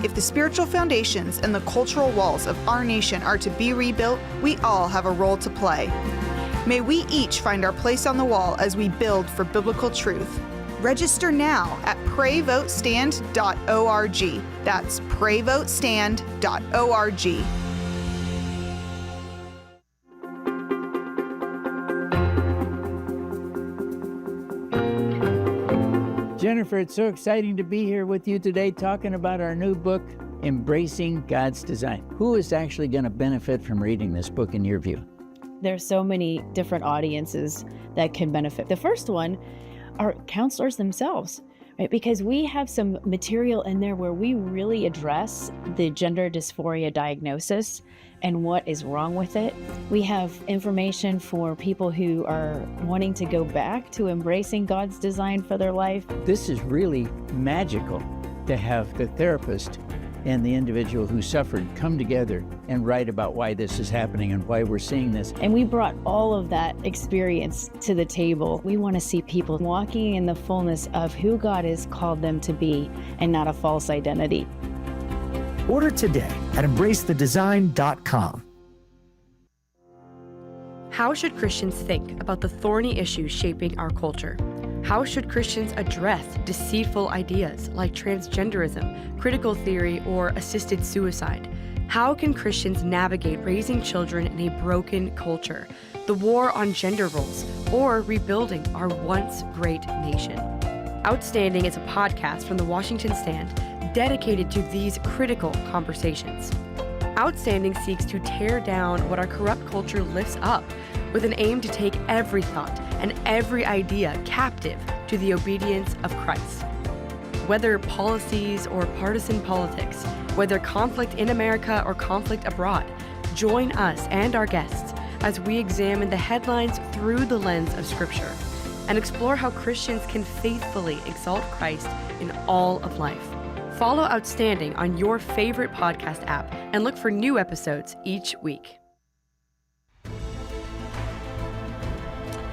If the spiritual foundations and the cultural walls of our nation are to be rebuilt, we all have a role to play. May we each find our place on the wall as we build for biblical truth. Register now at prayvotestand.org. That's prayvotestand.org. Jennifer, it's so exciting to be here with you today talking about our new book, Embracing God's Design. Who is actually going to benefit from reading this book in your view? There's so many different audiences that can benefit. The first one are counselors themselves, right? Because we have some material in there where we really address the gender dysphoria diagnosis and what is wrong with it. We have information for people who are wanting to go back to embracing God's design for their life. This is really magical to have the therapist and the individual who suffered come together and write about why this is happening and why we're seeing this. And we brought all of that experience to the table. We want to see people walking in the fullness of who God has called them to be and not a false identity. Order today at embracethedesign.com. How should Christians think about the thorny issues shaping our culture? How should Christians address deceitful ideas like transgenderism, critical theory, or assisted suicide? How can Christians navigate raising children in a broken culture, the war on gender roles, or rebuilding our once great nation? Outstanding is a podcast from the Washington Stand dedicated to these critical conversations. Outstanding seeks to tear down what our corrupt culture lifts up with an aim to take every thought and every idea captive to the obedience of Christ. Whether policies or partisan politics, whether conflict in America or conflict abroad, join us and our guests as we examine the headlines through the lens of Scripture and explore how Christians can faithfully exalt Christ in all of life. Follow Outstanding on your favorite podcast app and look for new episodes each week.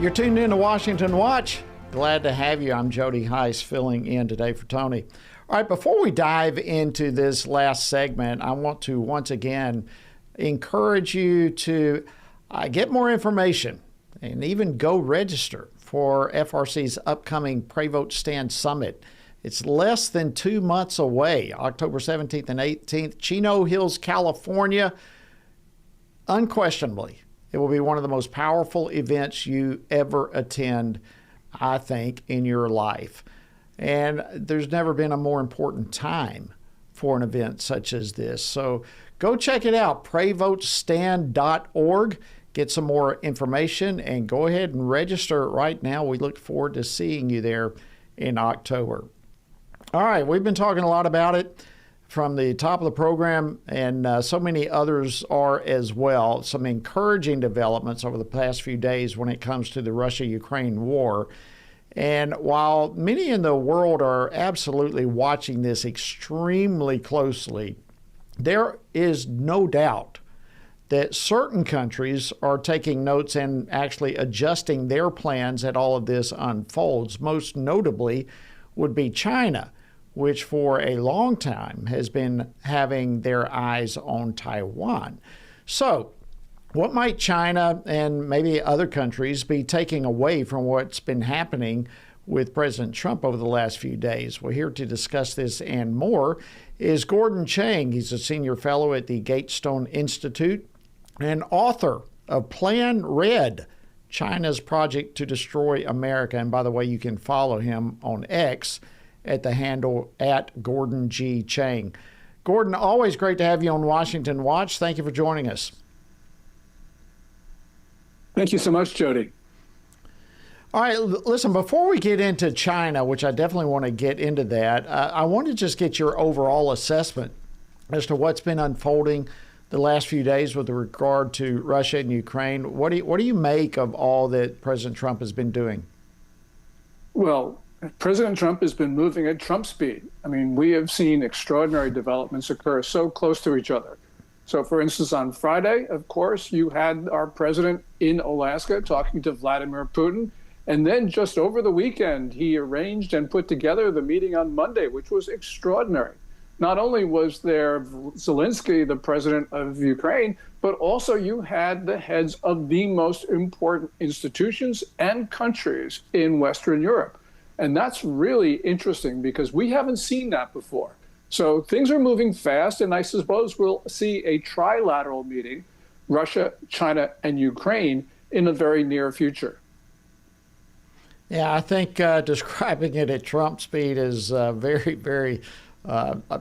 You're tuned in to Washington Watch. Glad to have you. I'm Jody Heiss filling in today for Tony. All right, before we dive into this last segment, I want to once again encourage you to get more information and even go register for FRC's upcoming Pray, Vote, Stand Summit. It's less than 2 months away, October 17th and 18th, Chino Hills, California. Unquestionably, it will be one of the most powerful events you ever attend, I think, in your life. And there's never been a more important time for an event such as this. So go check it out, prayvotestand.org. Get some more information and go ahead and register right now. We look forward to seeing you there in October. All right, we've been talking a lot about it from the top of the program, and so many others are as well. Some encouraging developments over the past few days when it comes to the Russia-Ukraine war. And while many in the world are absolutely watching this extremely closely, there is no doubt that certain countries are taking notes and actually adjusting their plans as all of this unfolds. Most notably would be China, which for a long time has been having their eyes on Taiwan. So, what might China and maybe other countries be taking away from what's been happening with President Trump over the last few days? Well, here to discuss this and more is Gordon Chang. He's a senior fellow at the Gatestone Institute and author of Plan Red, China's Project to Destroy America. And by the way, you can follow him on X at the handle at Gordon G. Chang. Gordon, always great to have you on Washington Watch. Thank you for joining us. Thank you so much, Jody. All right, listen, before we get into China, which I definitely want to get into that, I want to just get your overall assessment as to what's been unfolding the last few days with regard to Russia and Ukraine. What do you make of all that President Trump has been doing? Well, President Trump has been moving at Trump speed. I mean, we have seen extraordinary developments occur so close to each other. So, for instance, on Friday, of course, you had our president in Alaska talking to Vladimir Putin. And then just over the weekend, he arranged and put together the meeting on Monday, which was extraordinary. Not only was there Zelensky, the president of Ukraine, but also you had the heads of the most important institutions and countries in Western Europe. And that's really interesting because we haven't seen that before. So things are moving fast, and I suppose we'll see a trilateral meeting, Russia, China, and Ukraine, in the very near future. Yeah, I think describing it at Trump speed is very, very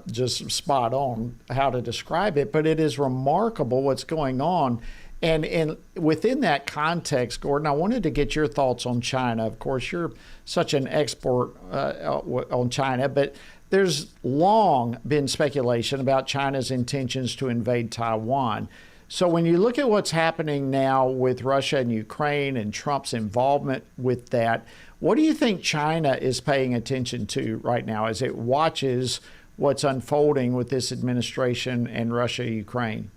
just spot on how to describe it. But it is remarkable what's going on. And within that context, Gordon, I wanted to get your thoughts on China. Of course, you're such an expert on China, but there's long been speculation about China's intentions to invade Taiwan. So when you look at what's happening now with Russia and Ukraine and Trump's involvement with that, what do you think China is paying attention to right now as it watches what's unfolding with this administration and Russia-Ukraine?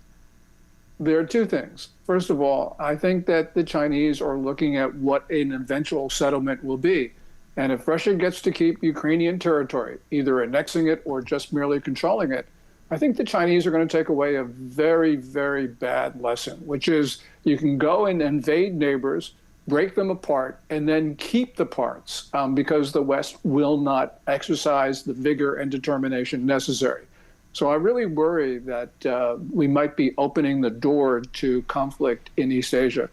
There are two things. First of all, I think that the Chinese are looking at what an eventual settlement will be. And if Russia gets to keep Ukrainian territory, either annexing it or just merely controlling it, I think the Chinese are going to take away a very, very bad lesson, which is you can go and invade neighbors, break them apart, and then keep the parts because the West will not exercise the vigor and determination necessary. So I really worry that we might be opening the door to conflict in East Asia.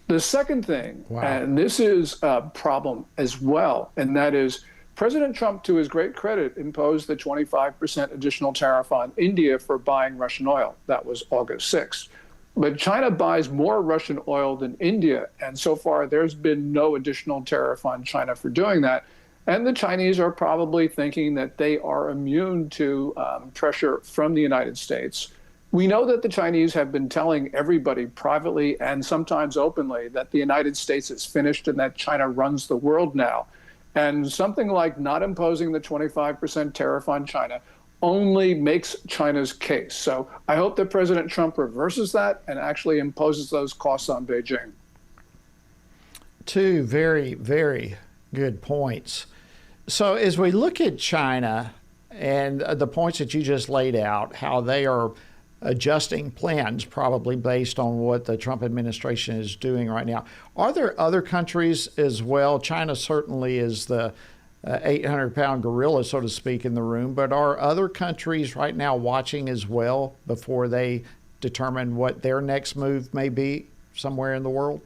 The second thing, and this is a problem as well, and that is President Trump, to his great credit, imposed the 25% additional tariff on India for buying Russian oil. That was August 6th. But China buys more Russian oil than India, and so far there's been no additional tariff on China for doing that. And the Chinese are probably thinking that they are immune to pressure from the United States. We know that the Chinese have been telling everybody privately and sometimes openly that the United States is finished and that China runs the world now. And something like not imposing the 25% tariff on China only makes China's case. So I hope that President Trump reverses that and actually imposes those costs on Beijing. Two very, very good points. So as we look at China and the points that you just laid out, how they are adjusting plans probably based on what the Trump administration is doing right now, are there other countries as well? China certainly is the 800-pound gorilla, so to speak, in the room, but are other countries right now watching as well before they determine what their next move may be somewhere in the world?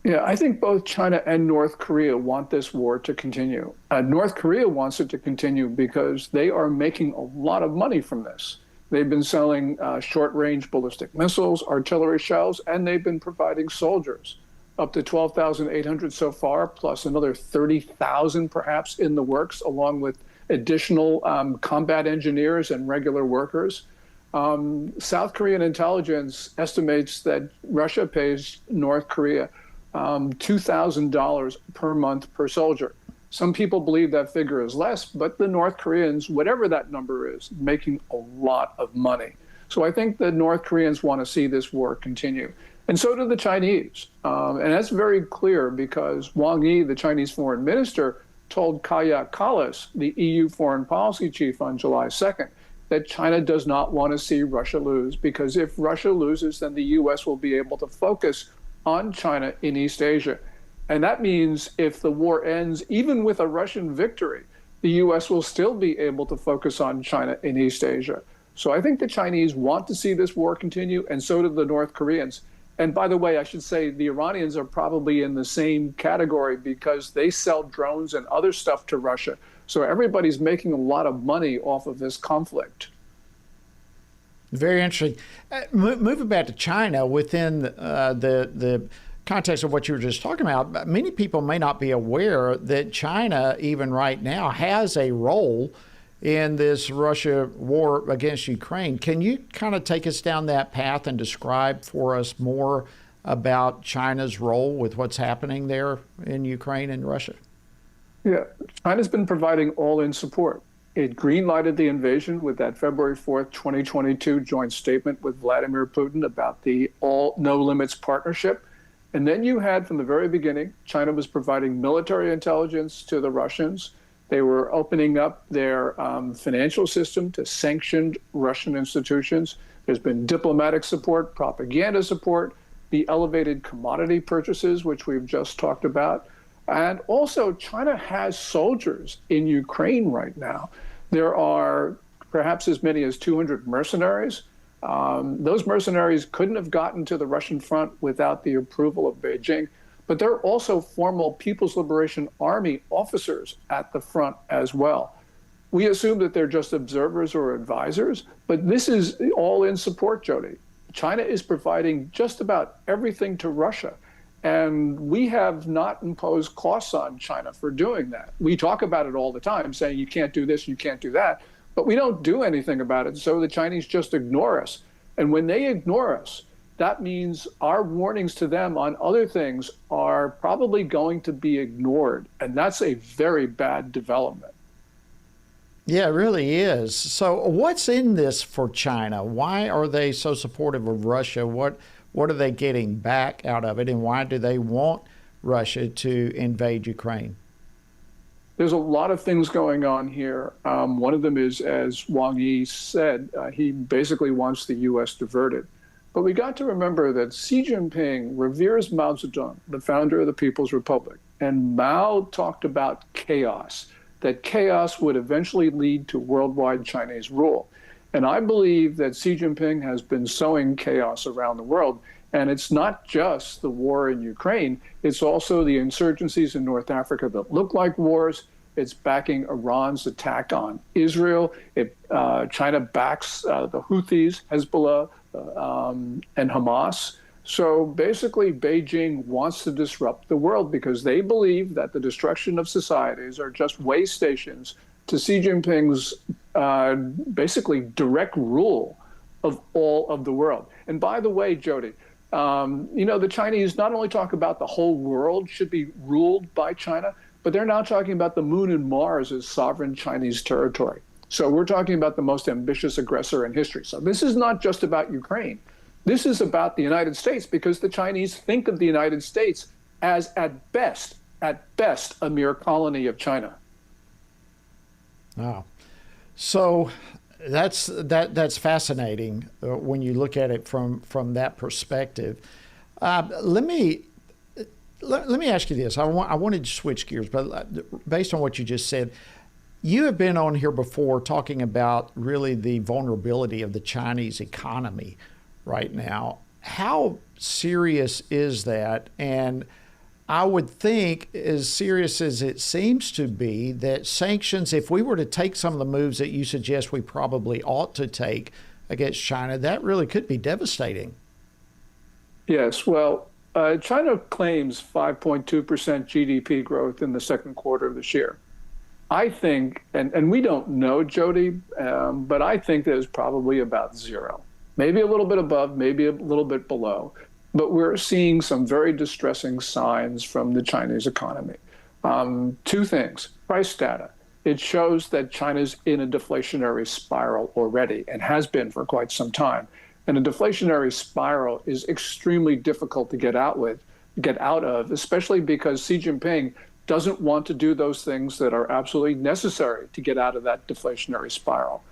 Yeah, I think both China and North Korea want this war to continue. North Korea wants it to continue because they are making a lot of money from this. They've been selling short-range ballistic missiles, artillery shells, and they've been providing soldiers, up to 12,800 so far, plus another 30,000 perhaps in the works, along with additional combat engineers and regular workers. South Korean intelligence estimates that Russia pays North Korea $2,000 per month per soldier. Some people believe that figure is less, but the North Koreans, whatever that number is, making a lot of money. So I think the North Koreans want to see this war continue. And so do the Chinese. And that's very clear because Wang Yi, the Chinese foreign minister, told Kaja Kallas, the EU foreign policy chief, on July 2nd, that China does not want to see Russia lose, because if Russia loses, then the U.S. will be able to focus on China in East Asia. And that means if the war ends, even with a Russian victory, the U.S. will still be able to focus on China in East Asia. So I think the Chinese want to see this war continue, and so do the North Koreans. And by the way, I should say the Iranians are probably in the same category because they sell drones and other stuff to Russia. So everybody's making a lot of money off of this conflict. Very interesting. Moving back to China, within the context of what you were just talking about, many people may not be aware that China, even right now, has a role in this Russia war against Ukraine. Can you kind of take us down that path and describe for us more about China's role with what's happening there in Ukraine and Russia? Yeah, China's been providing all-in support. It green-lighted the invasion with that February 4th, 2022 joint statement with Vladimir Putin about the all no limits partnership. And then you had, from the very beginning, China was providing military intelligence to the Russians. They were opening up their financial system to sanctioned Russian institutions. There's been diplomatic support, propaganda support, the elevated commodity purchases, which we've just talked about. And also, China has soldiers in Ukraine right now. There are perhaps as many as 200 mercenaries. Those mercenaries couldn't have gotten to the Russian front without the approval of Beijing. But there are also formal People's Liberation Army officers at the front as well. We assume that they're just observers or advisors, but this is all in support, Jody. China is providing just about everything to Russia. And we have not imposed costs on China for doing that. We talk about it all the time, saying you can't do this, you can't do that, but we don't do anything about it. So the Chinese just ignore us. And when they ignore us, that means our warnings to them on other things are probably going to be ignored. And that's a very bad development. Yeah, it really is. So what's in this for China? Why are they so supportive of Russia? What are they getting back out of it? And why do they want Russia to invade Ukraine? There's a lot of things going on here. One of them is, as Wang Yi said, he basically wants the U.S. diverted. But we got to remember that Xi Jinping reveres Mao Zedong, the founder of the People's Republic. And Mao talked about chaos, that chaos would eventually lead to worldwide Chinese rule. And I believe that Xi Jinping has been sowing chaos around the world. And it's not just the war in Ukraine, it's also the insurgencies in North Africa that look like wars. It's backing Iran's attack on Israel. China backs the Houthis, Hezbollah, and Hamas. So basically, Beijing wants to disrupt the world because they believe that the destruction of societies are just way stations to Xi Jinping's basically direct rule of all of the world. And by the way, Jody, the Chinese not only talk about the whole world should be ruled by China, but they're now talking about the moon and Mars as sovereign Chinese territory. So we're talking about the most ambitious aggressor in history. So this is not just about Ukraine. This is about the United States because the Chinese think of the United States as at best, a mere colony of China. Wow. So that's fascinating when you look at it from that perspective. Let me ask you this. I wanted to switch gears, but based on what you just said, you have been on here before talking about really the vulnerability of the Chinese economy right now. How serious is that? And I would think, as serious as it seems to be, that sanctions, if we were to take some of the moves that you suggest we probably ought to take against China, that really could be devastating. Yes, well, China claims 5.2% GDP growth in the second quarter of this year. I think, and we don't know, Jody, but I think there's probably about zero. Maybe a little bit above, maybe a little bit below. But we're seeing some very distressing signs from the Chinese economy. Two things. Price data. It shows that China's in a deflationary spiral already and has been for quite some time. And a deflationary spiral is extremely difficult to get out of, especially because Xi Jinping doesn't want to do those things that are absolutely necessary to get out of that deflationary spiral.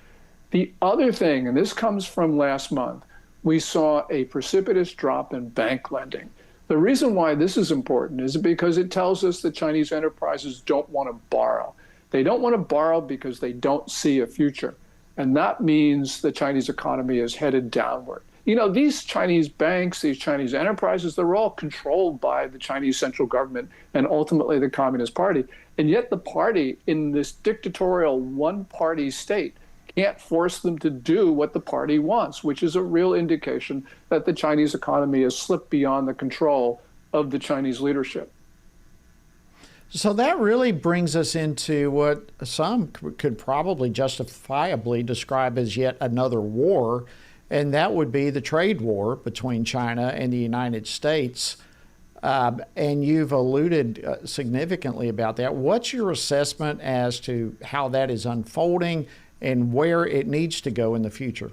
The other thing, and this comes from last month, we saw a precipitous drop in bank lending. The reason why this is important is because it tells us that Chinese enterprises don't want to borrow. They don't want to borrow because they don't see a future. And that means the Chinese economy is headed downward. You know, these Chinese banks, these Chinese enterprises, they're all controlled by the Chinese central government and ultimately the Communist Party. And yet the party in this dictatorial one-party state can't force them to do what the party wants, which is a real indication that the Chinese economy has slipped beyond the control of the Chinese leadership. So that really brings us into what some could probably justifiably describe as yet another war, and that would be the trade war between China and the United States. And you've alluded significantly about that. What's your assessment as to how that is unfolding and where it needs to go in the future?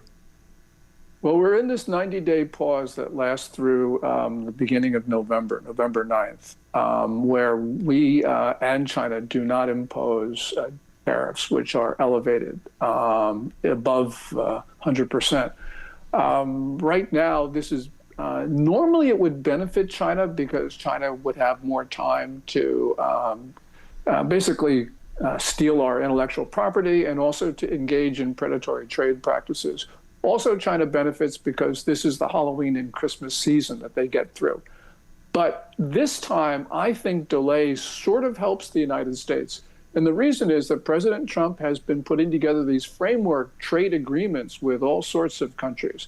Well, we're in this 90-day pause that lasts through the beginning of November 9th, where we and China do not impose tariffs, which are elevated above 100%. Right now, this is normally it would benefit China because China would have more time to basically steal our intellectual property and also to engage in predatory trade practices. Also, China benefits because this is the Halloween and Christmas season that they get through. But this time, I think delay sort of helps the United States. And the reason is that President Trump has been putting together these framework trade agreements with all sorts of countries,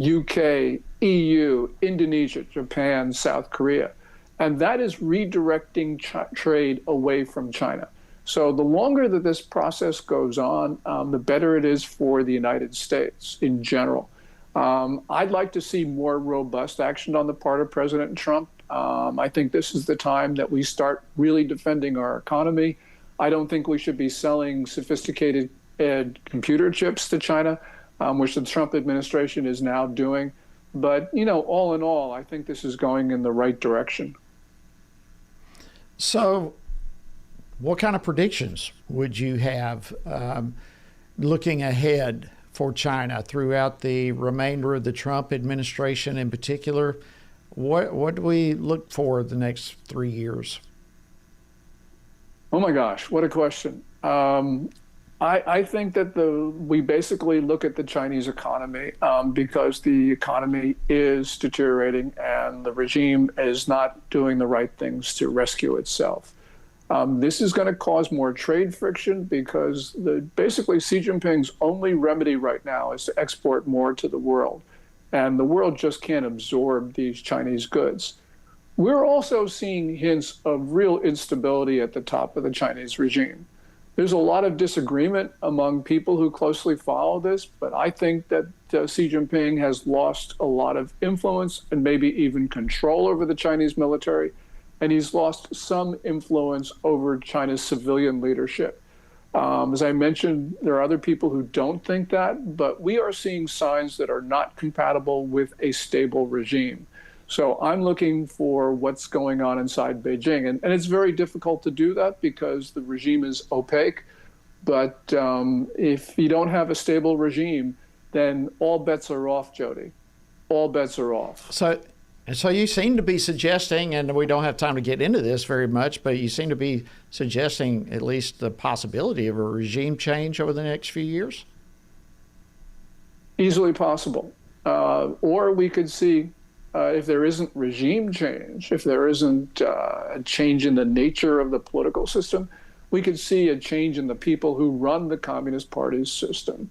UK, EU, Indonesia, Japan, South Korea. And that is redirecting trade away from China. So the longer that this process goes on, the better it is for the United States in general. I'd like to see more robust action on the part of President Trump. I think this is the time that we start really defending our economy. I don't think we should be selling sophisticated computer chips to China, which the Trump administration is now doing. But, you know, all in all, I think this is going in the right direction. So what kind of predictions would you have looking ahead for China throughout the remainder of the Trump administration in particular? What do we look for the next 3 years? Oh my gosh, what a question. I think that we basically look at the Chinese economy because the economy is deteriorating and the regime is not doing the right things to rescue itself. This is going to cause more trade friction because basically Xi Jinping's only remedy right now is to export more to the world. And the world just can't absorb these Chinese goods. We're also seeing hints of real instability at the top of the Chinese regime. There's a lot of disagreement among people who closely follow this, but I think that Xi Jinping has lost a lot of influence and maybe even control over the Chinese military. And he's lost some influence over China's civilian leadership. As I mentioned, there are other people who don't think that, but we are seeing signs that are not compatible with a stable regime. So I'm looking for what's going on inside Beijing. And it's very difficult to do that because the regime is opaque. But if you don't have a stable regime, then all bets are off, Jody. All bets are off. So you seem to be suggesting, and we don't have time to get into this very much, but you seem to be suggesting at least the possibility of a regime change over the next few years? Easily possible. Or we could see, if there isn't regime change, if there isn't a change in the nature of the political system, we could see a change in the people who run the Communist Party's system.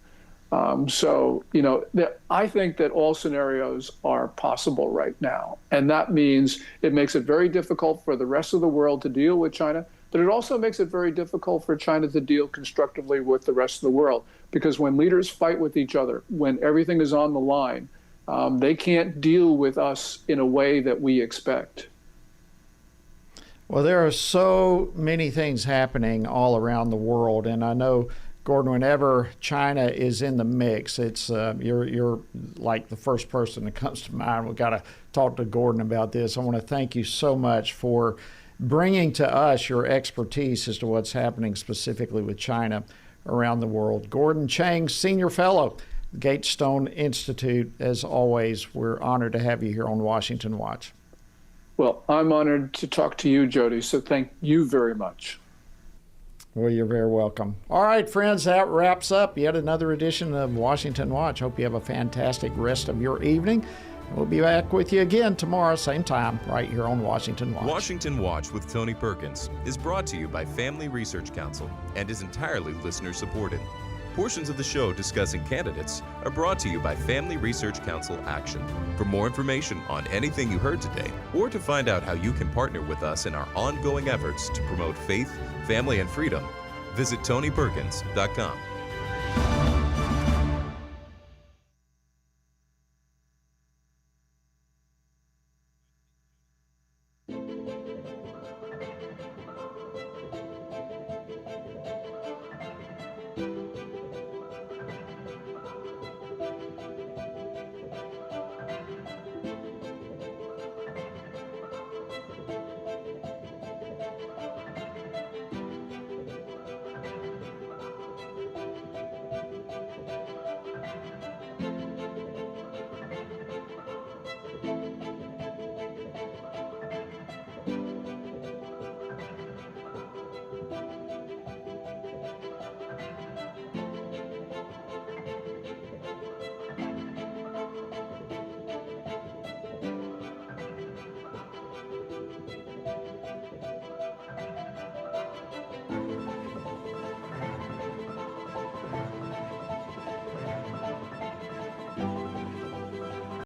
So, you know, I think that all scenarios are possible right now. And that means it makes it very difficult for the rest of the world to deal with China, but it also makes it very difficult for China to deal constructively with the rest of the world. Because when leaders fight with each other, when everything is on the line, they can't deal with us in a way that we expect. Well, there are so many things happening all around the world, and I know, Gordon, whenever China is in the mix, it's you're like the first person that comes to mind. We've got to talk to Gordon about this. I want to thank you so much for bringing to us your expertise as to what's happening specifically with China around the world. Gordon Chang, Senior Fellow, Gatestone Institute. As always, we're honored to have you here on Washington Watch. Well, I'm honored to talk to you, Jody, so thank you very much. Well, you're very welcome. All right, friends, that wraps up yet another edition of Washington Watch. Hope you have a fantastic rest of your evening. We'll be back with you again tomorrow, same time, right here on Washington Watch. Washington Watch with Tony Perkins is brought to you by Family Research Council and is entirely listener-supported. Portions of the show discussing candidates are brought to you by Family Research Council Action. For more information on anything you heard today, or to find out how you can partner with us in our ongoing efforts to promote faith, family, and freedom, visit TonyPerkins.com.